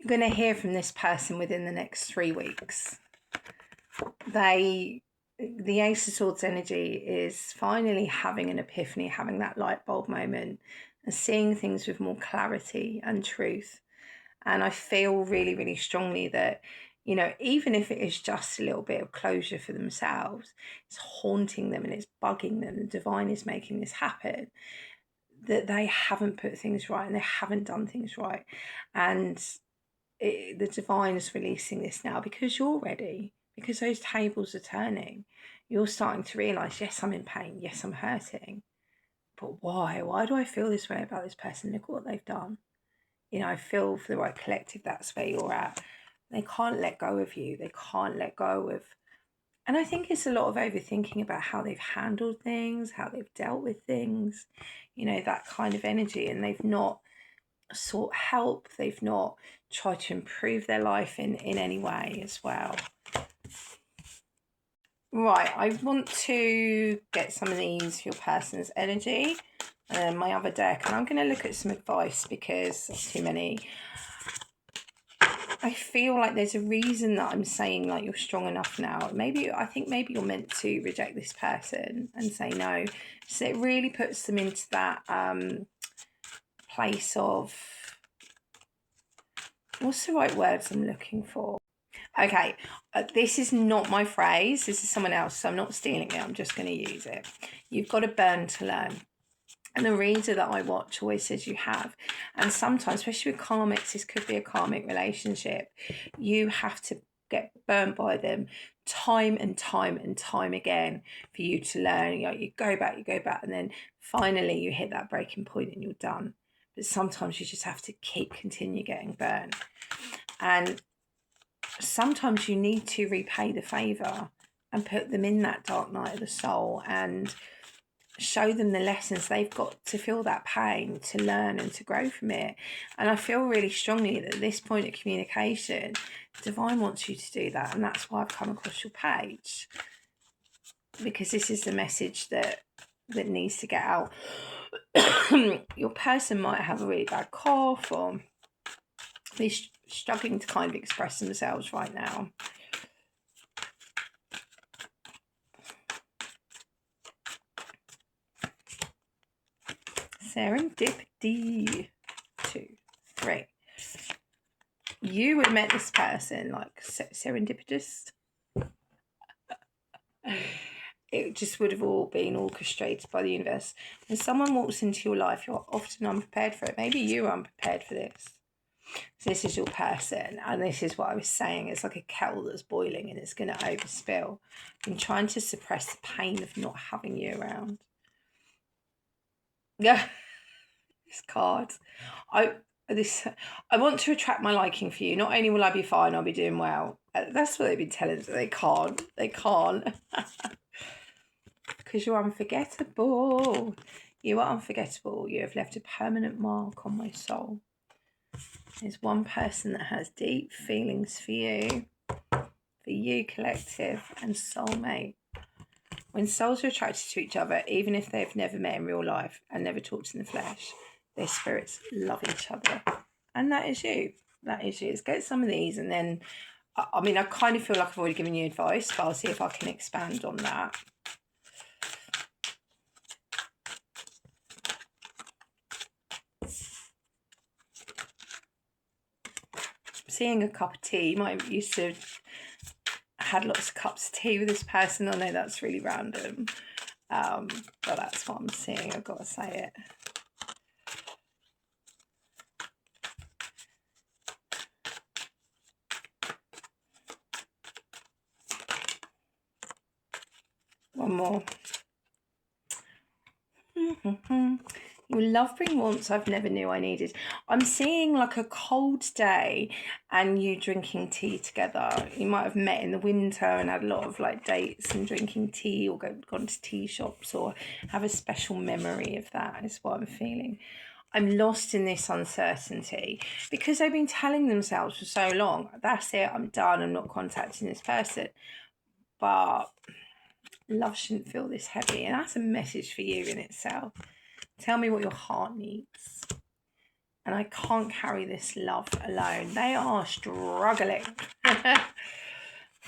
You're going to hear from this person within the next 3 weeks. The Ace of Swords energy is finally having an epiphany, having that light bulb moment and seeing things with more clarity and truth. And I feel really, really strongly that, even if it is just a little bit of closure for themselves, it's haunting them and it's bugging them. The divine is making this happen, that they haven't put things right and they haven't done things right. And the divine is releasing this now because you're ready, because those tables are turning. You're starting to realize, yes, I'm in pain, yes, I'm hurting, but why do I feel this way about this person? Look what they've done. I feel for the right collective, that's where you're at. They can't let go of you, they can't let go of, and I think it's a lot of overthinking about how they've handled things, how they've dealt with things, that kind of energy. And they've not sought help, they've not tried to improve their life in any way as well. Right, I want to get some of these for your person's energy and then my other deck, and I'm going to look at some advice because there's too many. I feel like there's a reason that I'm saying like you're strong enough now. I think maybe you're meant to reject this person and say no. So it really puts them into that place of, what's the right words I'm looking for? Okay, this is not my phrase. This is someone else, so I'm not stealing it. I'm just going to use it. You've got to burn to learn. And the reader that I watch always says you have. And sometimes, especially with karmics, this could be a karmic relationship. You have to get burnt by them time and time and time again for you to learn. You go back, and then finally you hit that breaking point and you're done. But sometimes you just have to continue getting burnt. And sometimes you need to repay the favour and put them in that dark night of the soul and show them the lessons. They've got to feel that pain to learn and to grow from it. And I feel really strongly that at this point of communication, divine wants you to do that, and that's why I've come across your page, because this is the message that needs to get out. Your person might have a really bad cough or be struggling to kind of express themselves right now. Serendipity. 2, 3. You would have met this person like serendipitous. It just would have all been orchestrated by the universe. When someone walks into your life, you're often unprepared for it. Maybe you are unprepared for this. So this is your person, and this is what I was saying. It's like a kettle that's boiling and it's going to overspill. I'm trying to suppress the pain of not having you around. Yeah, this card. I want to attract my liking for you. Not only will I be fine, I'll be doing well. That's what they've been telling us. They can't. Because you're unforgettable. You are unforgettable. You have left a permanent mark on my soul. There's one person that has deep feelings for you, collective, and soulmate. When souls are attracted to each other, even if they've never met in real life and never talked in the flesh, their spirits love each other. And that is you. Let's get some of these, and then, I kind of feel like I've already given you advice, but I'll see if I can expand on that. Seeing a cup of tea, you might have used to had lots of cups of tea with this person. I know that's really random, but that's what I'm seeing. I've got to say it. One more. Your love bring wants I've never knew I needed. I'm seeing like a cold day and you drinking tea together. You might have met in the winter and had a lot of like dates and drinking tea, or gone to tea shops, or have a special memory of that, is what I'm feeling. I'm lost in this uncertainty because they've been telling themselves for so long, that's it, I'm done, I'm not contacting this person. But love shouldn't feel this heavy, and that's a message for you in itself. Tell me what your heart needs. and I can't carry this love alone. They are struggling.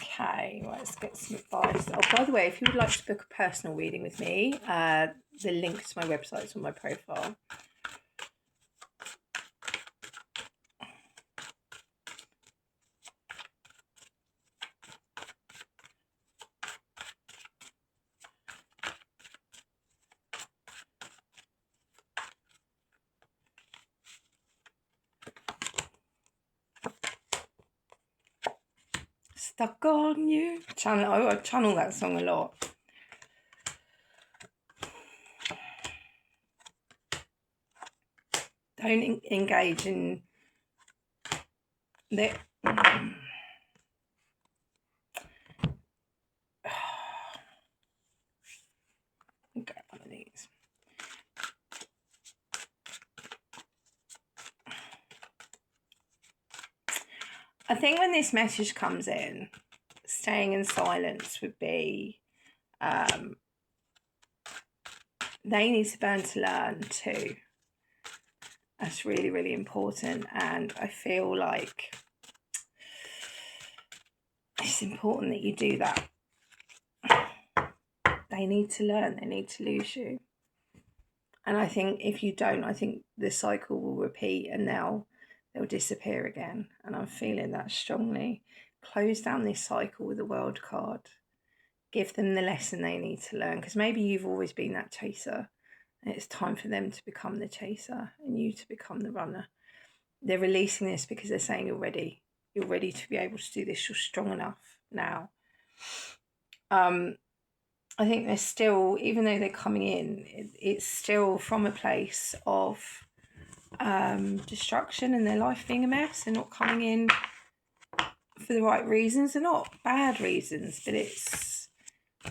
Okay, let's get some advice. Oh, by the way, if you would like to book a personal reading with me, the link to my website is on my profile. Stuck on you. I channel that song a lot. Don't engage in the. Get one of these. I think when this message comes in, staying in silence would be, they need to learn to learn too. That's really, really important. And I feel like it's important that you do that. They need to learn, they need to lose you. And I think if you don't, I think the cycle will repeat and they'll disappear again. And I'm feeling that strongly. Close down this cycle with the World card. Give them the lesson they need to learn. Because maybe you've always been that chaser. And it's time for them to become the chaser and you to become the runner. They're releasing this because they're saying you're ready. You're ready to be able to do this. You're strong enough now. I think they're still, even though they're coming in, it's still from a place of destruction and their life being a mess. They're not coming in for the right reasons. They're not bad reasons, but it's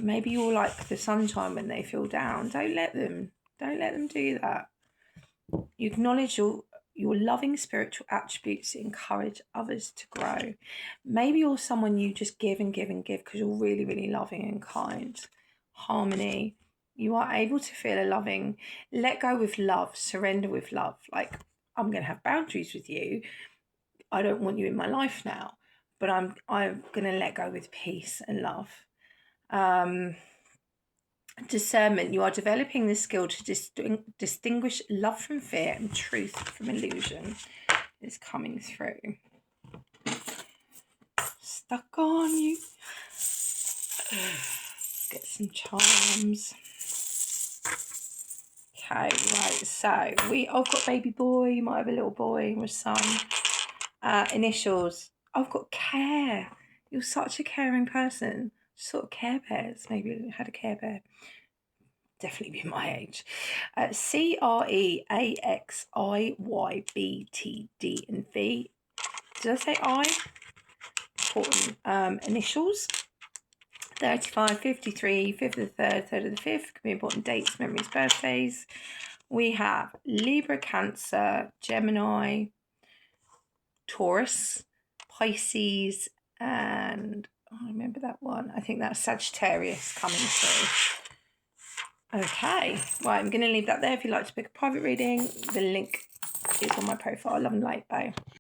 maybe you're like the sunshine when they feel down. Don't let them do that. You acknowledge your loving spiritual attributes that encourage others to grow. Maybe you're someone you just give and give and give because you're really, really loving and kind. Harmony. You are able to feel a loving, let go with love, surrender with love. Like, I'm going to have boundaries with you. I don't want you in my life now, but I'm going to let go with peace and love. Discernment. You are developing the skill to distinguish love from fear and truth from illusion. Is coming through. Stuck on you. Let's get some charms. Okay, right, so I've got baby boy, you might have a little boy with son. Initials. I've got care. You're such a caring person. Sort of Care Bears. Maybe you had a Care Bear. Definitely be my age. CREAXIYBTD and V. Did I say I? Important initials. 35, 53, 5th of the 3rd, 3rd of the 5th. Could be important dates, memories, birthdays. We have Libra, Cancer, Gemini, Taurus, Pisces, and I remember that one. I think that's Sagittarius coming through. Okay, right, I'm going to leave that there. If you'd like to book a private reading, the link is on my profile. Love and light, bye.